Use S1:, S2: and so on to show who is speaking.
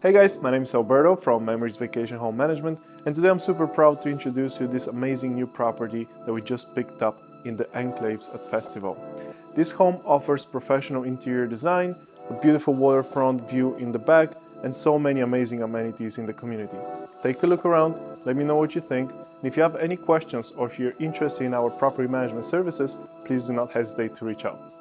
S1: Hey guys, my name is Alberto from Memories Vacation Home Management, and today I'm super proud to introduce you this amazing new property that we just picked up in the Enclaves at Festival. This home offers professional interior design, a beautiful waterfront view in the back, and so many amazing amenities in the community. Take a look around, let me know what you think, and if you have any questions or if you're interested in our property management services, please do not hesitate to reach out.